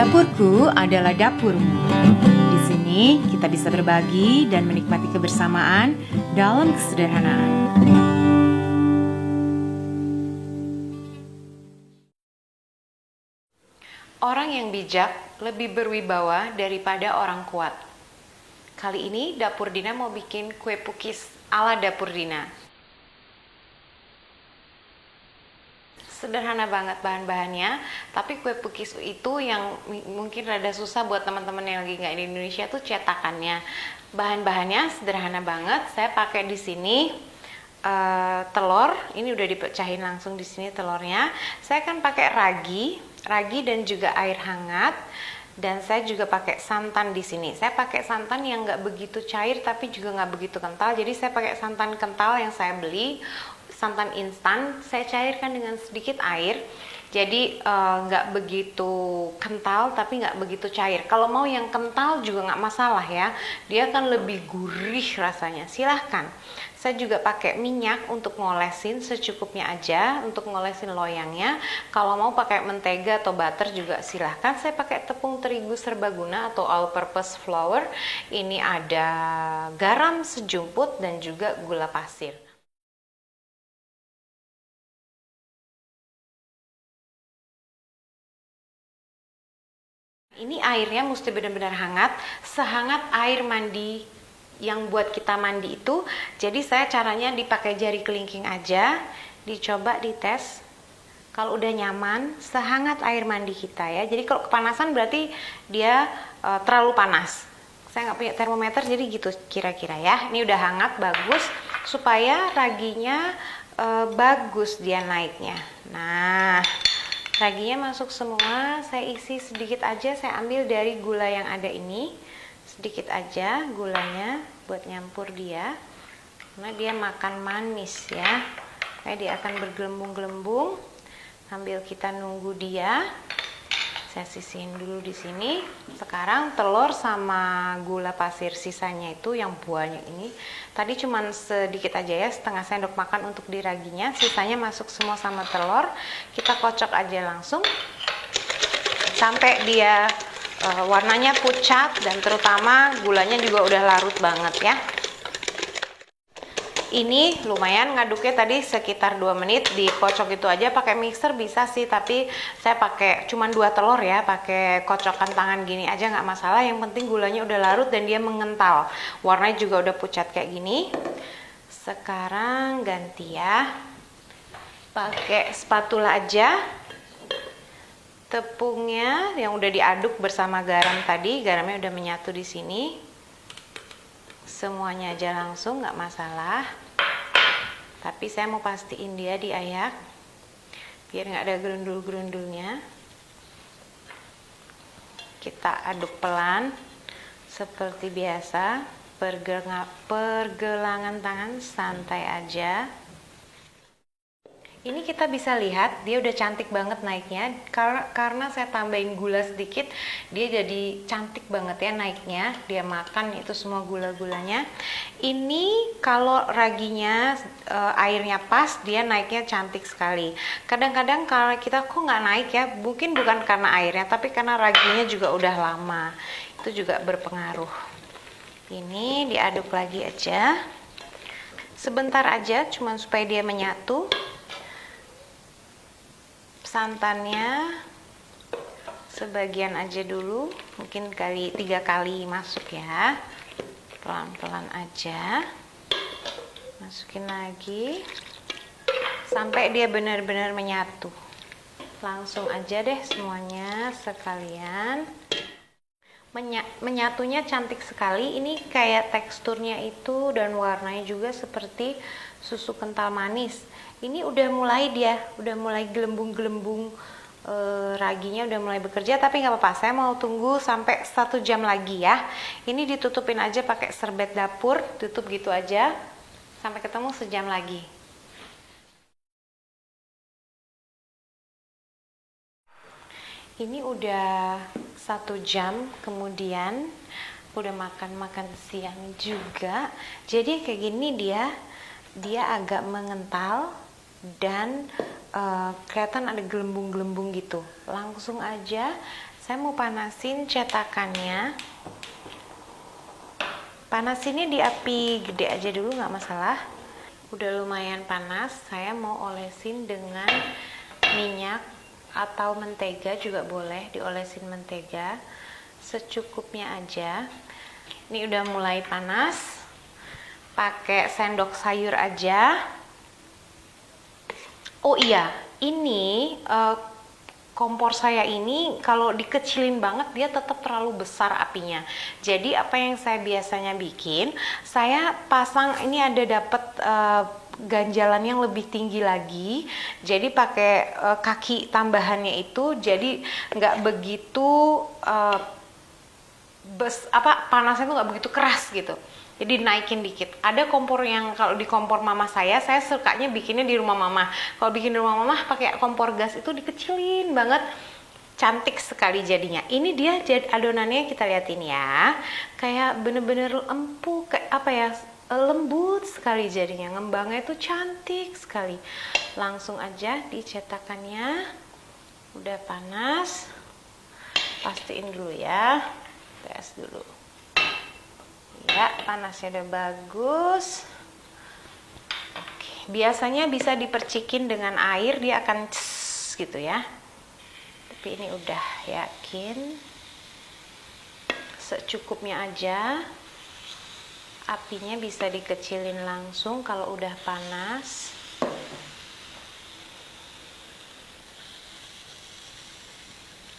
Dapurku adalah dapurmu. Di sini kita bisa berbagi dan menikmati kebersamaan dalam kesederhanaan. Orang yang bijak lebih berwibawa daripada orang kuat. Kali ini Dapur Dina mau bikin kue pukis ala Dapur Dina. Sederhana banget bahan-bahannya, tapi kue pukis itu yang mungkin rada susah buat teman-teman yang lagi nggak di Indonesia tuh cetakannya. Bahan-bahannya sederhana banget. Saya pakai di sini telur, ini udah dipecahin langsung di sini telurnya. Saya kan pakai ragi dan juga air hangat. Dan saya juga pakai santan di sini. Saya pakai santan yang nggak begitu cair tapi juga nggak begitu kental. Jadi saya pakai santan kental yang saya beli, santan instan. Saya cairkan dengan sedikit air. Jadi nggak begitu kental tapi nggak begitu cair. Kalau mau yang kental juga nggak masalah ya. Dia akan lebih gurih rasanya. Silahkan. Saya juga pakai minyak untuk ngolesin secukupnya aja, untuk ngolesin loyangnya. Kalau mau pakai mentega atau butter juga silahkan. Saya pakai tepung terigu serbaguna atau all purpose flour. Ini ada garam sejumput dan juga gula pasir. Ini airnya mesti benar-benar hangat, sehangat air mandi yang buat kita mandi itu. Jadi saya caranya dipakai jari kelingking aja, dicoba dites. Kalau udah nyaman, sehangat air mandi kita ya. Jadi kalau kepanasan berarti dia terlalu panas. Saya nggak punya termometer jadi gitu kira-kira ya. Ini udah hangat bagus supaya raginya bagus dia naiknya. Nah, raginya masuk semua. Saya isi sedikit aja. Saya ambil dari gula yang ada ini. Sedikit aja gulanya buat nyampur dia, karena dia makan manis ya. Kayak dia akan bergelembung-gelembung sambil kita nunggu dia. Saya sisihin dulu di sini. Sekarang telur sama gula pasir sisanya itu yang banyak ini. Tadi cuman sedikit aja ya, setengah sendok makan untuk di raginya. Sisanya masuk semua sama telur. Kita kocok aja langsung sampai dia warnanya pucat dan terutama gulanya juga udah larut banget ya. Ini lumayan ngaduknya tadi sekitar 2 menit. Dikocok itu aja, pakai mixer bisa sih, tapi saya pakai cuman 2 telur ya, pakai kocokan tangan gini aja nggak masalah. Yang penting gulanya udah larut dan dia mengental, warnanya juga udah pucat kayak gini. Sekarang ganti ya, pakai spatula aja. Tepungnya yang udah diaduk bersama garam tadi, garamnya udah menyatu di sini. Semuanya aja langsung, nggak masalah. Tapi saya mau pastiin dia diayak, biar nggak ada gerundul-gerundulnya. Kita aduk pelan, seperti biasa. Pergelangan tangan santai aja. Ini kita bisa lihat dia udah cantik banget naiknya, karena saya tambahin gula sedikit, dia jadi cantik banget ya naiknya. Dia makan itu semua gula-gulanya. Ini kalau raginya airnya pas, dia naiknya cantik sekali. Kadang-kadang kalau kita kok nggak naik ya, mungkin bukan karena airnya, tapi karena raginya juga udah lama. Itu juga berpengaruh. Ini diaduk lagi aja, sebentar aja, cuman supaya dia menyatu. Santannya sebagian aja dulu, mungkin 3 kali masuk ya, pelan-pelan aja, masukin lagi sampai dia benar-benar menyatu. Langsung aja deh semuanya sekalian. Menyatunya cantik sekali. Ini kayak teksturnya itu dan warnanya juga seperti susu kental manis. Ini udah mulai gelembung-gelembung, raginya udah mulai bekerja, tapi nggak apa-apa, saya mau tunggu sampai 1 jam lagi ya. Ini ditutupin aja pakai serbet dapur, tutup gitu aja sampai ketemu sejam lagi. Ini udah 1 jam kemudian, udah makan siang juga. Jadi kayak gini dia agak mengental dan kelihatan ada gelembung-gelembung gitu. Langsung aja Saya mau panasin cetakannya. Panasinnya di api gede aja dulu, nggak masalah. Udah lumayan panas, saya mau olesin dengan minyak atau mentega juga boleh, diolesin mentega secukupnya aja. Ini udah mulai panas, pakai sendok sayur aja. Oh iya, ini kompor saya ini kalau dikecilin banget dia tetap terlalu besar apinya. Jadi apa yang saya biasanya bikin, saya pasang ini ada dapat ganjalan yang lebih tinggi lagi. Jadi pakai kaki tambahannya itu, jadi nggak begitu panasnya tuh nggak begitu keras gitu. Jadi naikin dikit. Ada kompor yang kalau di kompor mama saya sukanya bikinnya di rumah mama. Kalau bikin di rumah mama pakai kompor gas itu dikecilin banget. Cantik sekali jadinya. Ini dia adonannya, kita liatin ya. Kayak bener-bener empuk, kayak apa ya, lembut sekali jadinya. Ngembangnya itu cantik sekali. Langsung aja dicetakannya. Udah panas. Pastiin dulu ya. Tes dulu. Ya, panasnya udah bagus. Oke, biasanya bisa dipercikin dengan air, dia akan gitu ya. Tapi ini udah yakin. Secukupnya aja. Apinya bisa dikecilin langsung kalau udah panas.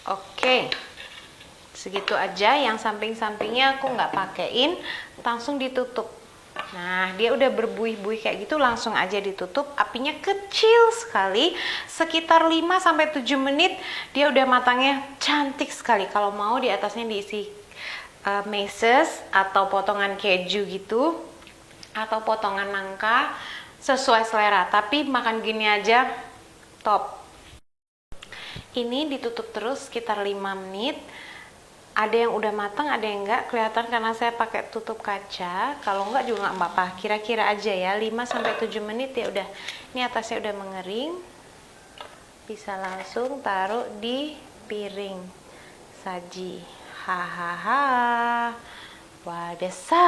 Oke. Segitu aja, yang samping-sampingnya aku nggak pakein, langsung ditutup. Nah, dia udah berbuih-buih kayak gitu, langsung aja ditutup. Apinya kecil sekali, sekitar 5-7 menit dia udah matangnya cantik sekali. Kalau mau di atasnya diisi meses atau potongan keju gitu, atau potongan nangka, sesuai selera. Tapi makan gini aja top. Ini ditutup terus sekitar 5 menit. Ada yang udah matang, ada yang enggak. Kelihatan karena saya pakai tutup kaca. Kalau enggak juga nggak apa-apa. Kira-kira aja ya, 5-7 menit ya udah. Ini atasnya udah mengering. Bisa langsung taruh di piring saji. Hahaha. Wadesa.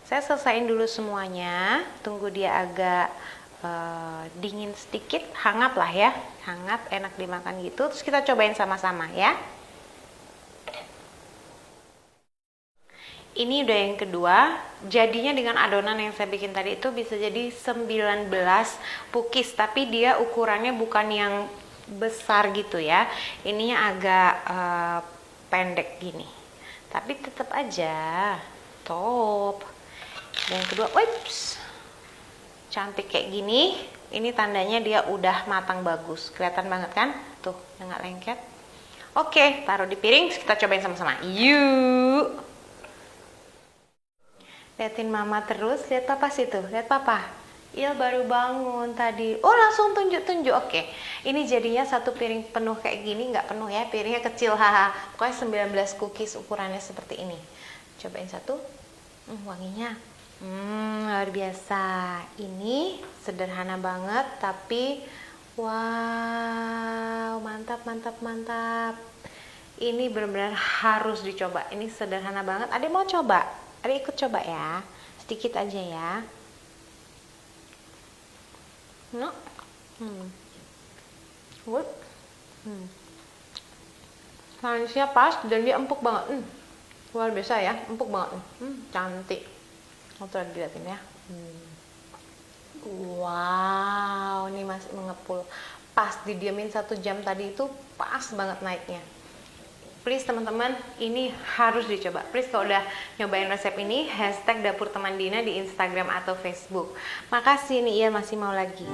Saya selesaiin dulu semuanya. Tunggu dia agak dingin sedikit, hangat lah ya. Hangat, enak dimakan gitu. Terus kita cobain sama-sama ya. Ini udah yang kedua, jadinya dengan adonan yang saya bikin tadi itu bisa jadi 19 pukis, tapi dia ukurannya bukan yang besar gitu ya. Ininya agak pendek gini. Tapi tetap aja top. Dan yang kedua, wips. Cantik kayak gini. Ini tandanya dia udah matang bagus. Kelihatan banget kan? Tuh, nggak lengket. Oke, taruh di piring, kita cobain sama-sama. Yuk. Liatin mama terus, lihat papa situ, lihat papa. Il baru bangun tadi. Oh, langsung tunjuk-tunjuk. Oke. Ini jadinya satu piring penuh kayak gini, nggak penuh ya, piringnya kecil, haha. Pokoknya 19 cookies ukurannya seperti ini. Cobain satu. Wanginya. Luar biasa. Ini sederhana banget, tapi wow, mantap, mantap, mantap. Ini benar-benar harus dicoba. Ini sederhana banget. Ada mau coba? Ada ikut coba ya, sedikit aja ya. No, manisnya pas dan dia empuk banget. Luar biasa ya, empuk banget. Cantik. Coba dilihatin ya. Wow, ini masih mengepul. Pas didiamin 1 jam tadi itu pas banget naiknya. Please teman-teman, ini harus dicoba. Please kalau udah nyobain resep ini, #dapur teman Dina di Instagram atau Facebook. Makasih nih, iya masih mau lagi.